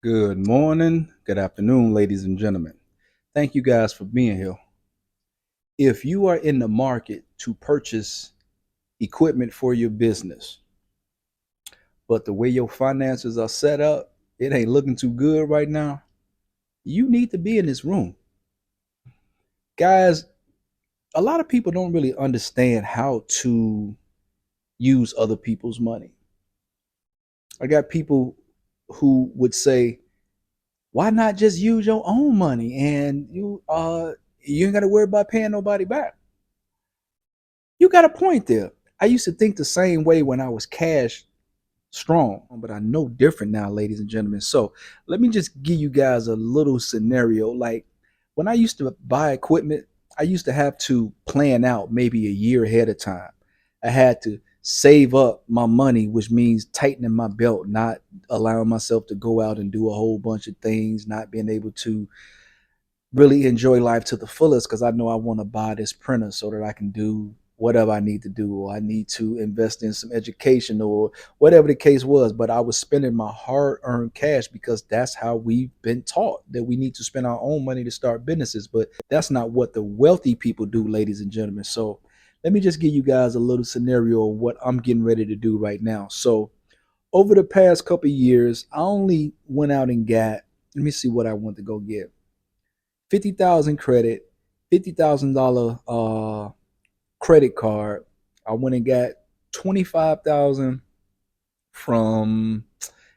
Good morning, good afternoon, ladies and gentlemen. Thank you guys for being here. If you are in the market to purchase equipment for your business, but the way your finances are set up, it ain't looking too good right now, you need to be in this room. Guys, a lot of people don't really understand how to use other people's money. I got people who would say, why not just use your own money and you ain't got to worry about paying nobody back? You got a point there. I used to think the same way when I was cash strong, but I know different now, ladies and gentlemen. So let me just give you guys a little scenario. Like when I used to buy equipment, I used to have to plan out maybe a year ahead of time. I had to save up my money, which means tightening my belt, not allowing myself to go out and do a whole bunch of things, not being able to really enjoy life to the fullest because I know I want to buy this printer so that I can do whatever I need to do, or I need to invest in some education or whatever the case was. But I was spending my hard earned cash because that's how we've been taught that we need to spend our own money to start businesses. But that's not what the wealthy people do, ladies and gentlemen. So let me just give you guys a little scenario of what I'm getting ready to do right now. So over the past couple of years, I only went out and got, let me see what I want to go get. 50,000 credit, $50,000 credit card. I went and got 25,000 from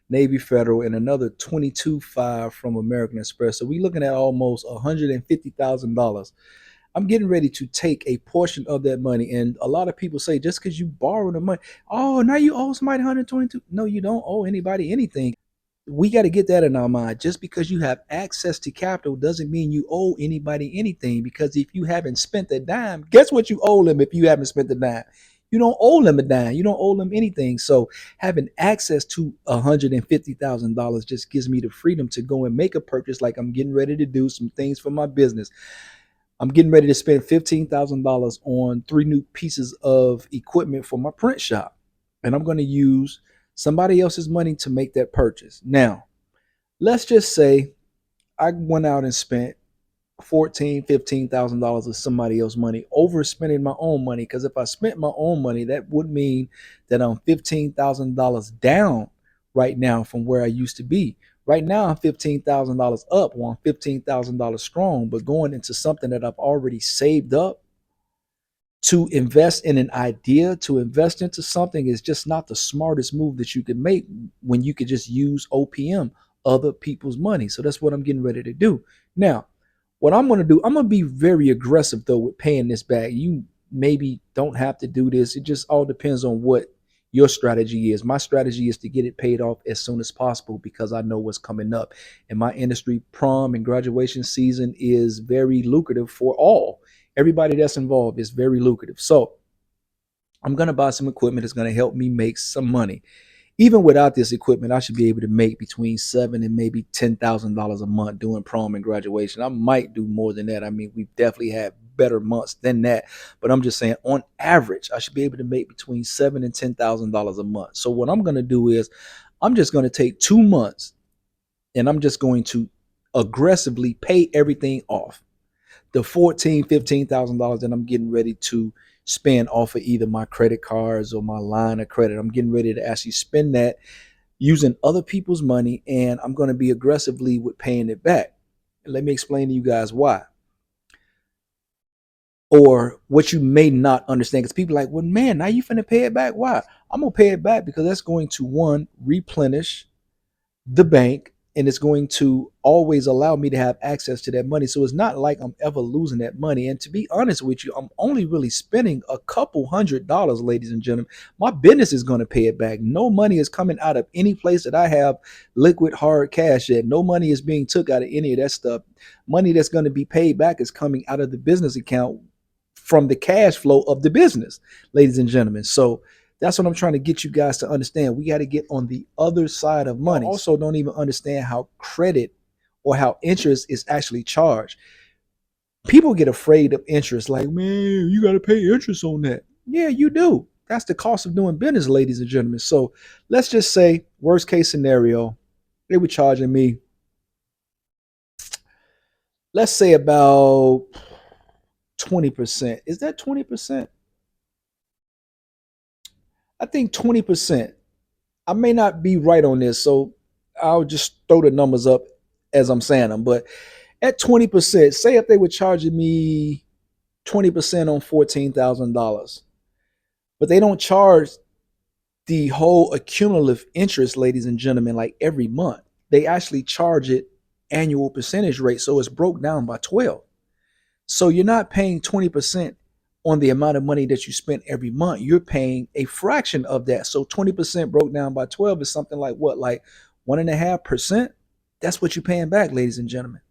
Navy Federal and another 22.5 from American Express. So we looking at almost $150,000. I'm getting ready to take a portion of that money. And a lot of people say just because you borrow the money, oh, now you owe somebody 122. No, you don't owe anybody anything. We got to get that in our mind. Just because you have access to capital doesn't mean you owe anybody anything. Because if you haven't spent a dime, guess what you owe them if you haven't spent a dime? You don't owe them a dime. You don't owe them anything. So having access to $150,000 just gives me the freedom to go and make a purchase like I'm getting ready to do some things for my business. I'm getting ready to spend $15,000 on 3 new pieces of equipment for my print shop. And I'm going to use somebody else's money to make that purchase. Now, let's just say I went out and spent $15,000 of somebody else's money, overspending my own money. Because if I spent my own money, that would mean that I'm $15,000 down right now from where I used to be. Right now, I'm $15,000 up, or I'm $15,000 strong, but going into something that I've already saved up to invest in an idea, to invest into something is just not the smartest move that you can make when you could just use OPM, other people's money. So that's what I'm getting ready to do. Now, what I'm going to do, I'm going to be very aggressive though with paying this back. You maybe don't have to do this. It just all depends on what your strategy is. My strategy is to get it paid off as soon as possible because I know what's coming up. In my industry, prom and graduation season is very lucrative for all. Everybody that's involved is very lucrative. So I'm going to buy some equipment that's going to help me make some money. Even without this equipment, I should be able to make between $7,000 and maybe $10,000 a month doing prom and graduation. I might do more than that. I mean, we've definitely had better months than that, but I'm just saying, on average, I should be able to make between $7,000 and $10,000 a month. So what I'm going to do is, I'm just going to take 2 months and I'm just going to aggressively pay everything off. The $14,000, $15,000 that I'm getting ready to spend off of either my credit cards or my line of credit. I'm getting ready to actually spend that using other people's money, and I'm going to be aggressively with paying it back. Let me explain to you guys why, or what you may not understand. Because people are like, well, man, now you finna pay it back. Why? I'm gonna pay it back because that's going to, one, replenish the bank, and it's going to always allow me to have access to that money. So it's not like I'm ever losing that money. And to be honest with you, I'm only really spending a couple $100s, ladies and gentlemen. My business is going to pay it back. No money is coming out of any place that I have liquid hard cash at. No money is being took out of any of that stuff. Money that's going to be paid back is coming out of the business account from the cash flow of the business, ladies and gentlemen. So that's what I'm trying to get you guys to understand. We got to get on the other side of money. Also, don't even understand how credit or how interest is actually charged. People get afraid of interest, like, man, you got to pay interest on that. Yeah, you do. That's the cost of doing business, ladies and gentlemen. So let's just say, worst case scenario, They were charging me, let's say about 20%. Is that 20%? I think 20%. I may not be right on this, so I'll just throw the numbers up as I'm saying them. But at 20%, say if they were charging me 20% on $14,000, but they don't charge the whole accumulative interest, ladies and gentlemen, like every month. They actually charge it annual percentage rate. So it's broke down by 12. So you're not paying 20% on the amount of money that you spent every month. You're paying a fraction of that. So 20% broke down by 12 is something like what? Like 1.5%? That's what you're paying back, ladies and gentlemen.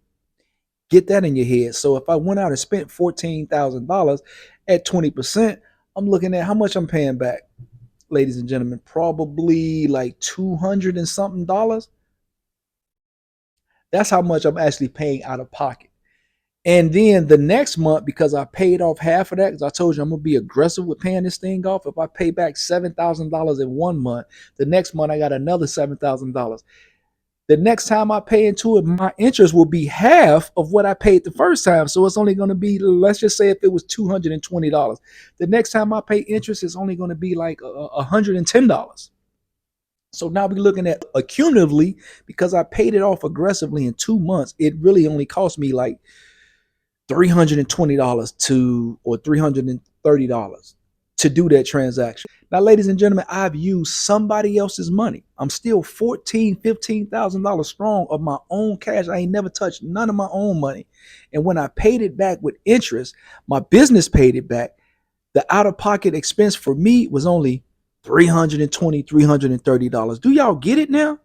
Get that in your head. So if I went out and spent $14,000 at 20%, I'm looking at how much I'm paying back, ladies and gentlemen. Probably like 200 and something dollars. That's how much I'm actually paying out of pocket. And then the next month, because I paid off half of that, because I told you I'm gonna be aggressive with paying this thing off. If I pay back $7,000 in one month, the next month I got another $7,000. The next time I pay into it, my interest will be half of what I paid the first time. So it's only going to be, let's just say if it was $220. The next time I pay interest, it's only going to be like $110. So now we're looking at accumulatively, because I paid it off aggressively in 2 months, it really only cost me like $320 to or $330 to do that transaction. Now, ladies and gentlemen, I've used somebody else's money. I'm still $14,000, $15,000 strong of my own cash. I ain't never touched none of my own money. And when I paid it back with interest, my business paid it back. The out-of-pocket expense for me was only $320, $330. Do y'all get it now?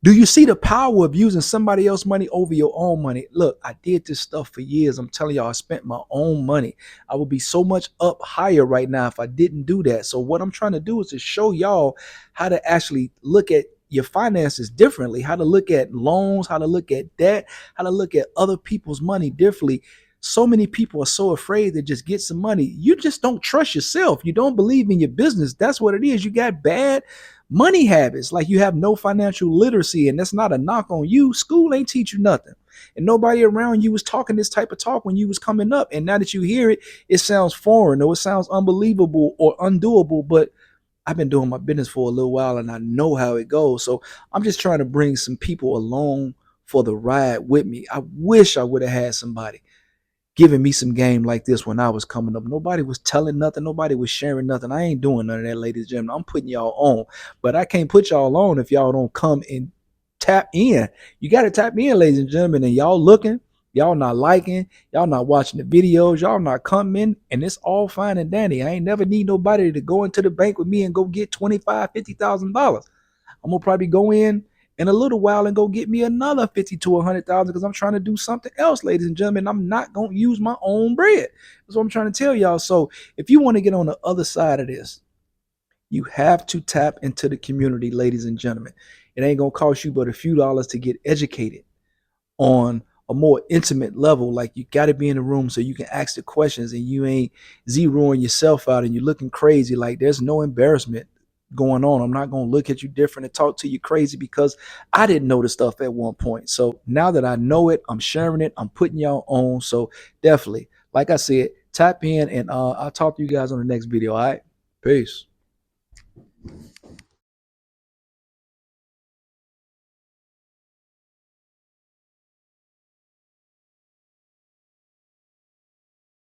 Do you see the power of using somebody else's money over your own money? Look, I did this stuff for years. I'm telling y'all, I spent my own money. I would be so much up higher right now if I didn't do that. So what I'm trying to do is to show y'all how to actually look at your finances differently, how to look at loans, how to look at debt, how to look at other people's money differently. So many people are so afraid to just get some money. You just don't trust yourself. You don't believe in your business. That's what it is. You got bad money habits, like you have no financial literacy, and that's not a knock on you. School ain't teach you nothing, and nobody around you was talking this type of talk when you was coming up, and now that you hear it, it sounds foreign or it sounds unbelievable or undoable. But I've been doing my business for a little while and I know how it goes. So I'm just trying to bring some people along for the ride with me. I wish I would have had somebody giving me some game like this when I was coming up. Nobody was telling nothing. Nobody was sharing nothing. I ain't doing none of that, ladies and gentlemen. I'm putting y'all on, but I can't put y'all on if y'all don't come and tap in. You got to tap in, ladies and gentlemen, and y'all looking, y'all not liking, y'all not watching the videos, y'all not coming, and it's all fine and dandy. I ain't never need nobody to go into the bank with me and go get $25,000, $50,000. I'm gonna probably go in a little while and go get me another 50 to 100,000 because I'm trying to do something else, ladies and gentlemen. I'm not gonna use my own bread. That's what I'm trying to tell y'all. So if you want to get on the other side of this, you have to tap into the community, ladies and gentlemen. It ain't gonna cost you but a few dollars to get educated on a more intimate level. Like, you got to be in the room so you can ask the questions and you ain't zeroing yourself out and you're looking crazy. Like, there's no embarrassment going on. I'm not going to look at you different and talk to you crazy because I didn't know the stuff at one point. So now that I know it, I'm sharing it, I'm putting y'all on. So definitely, like I said, tap in, and I'll talk to you guys on the next video. All right, peace.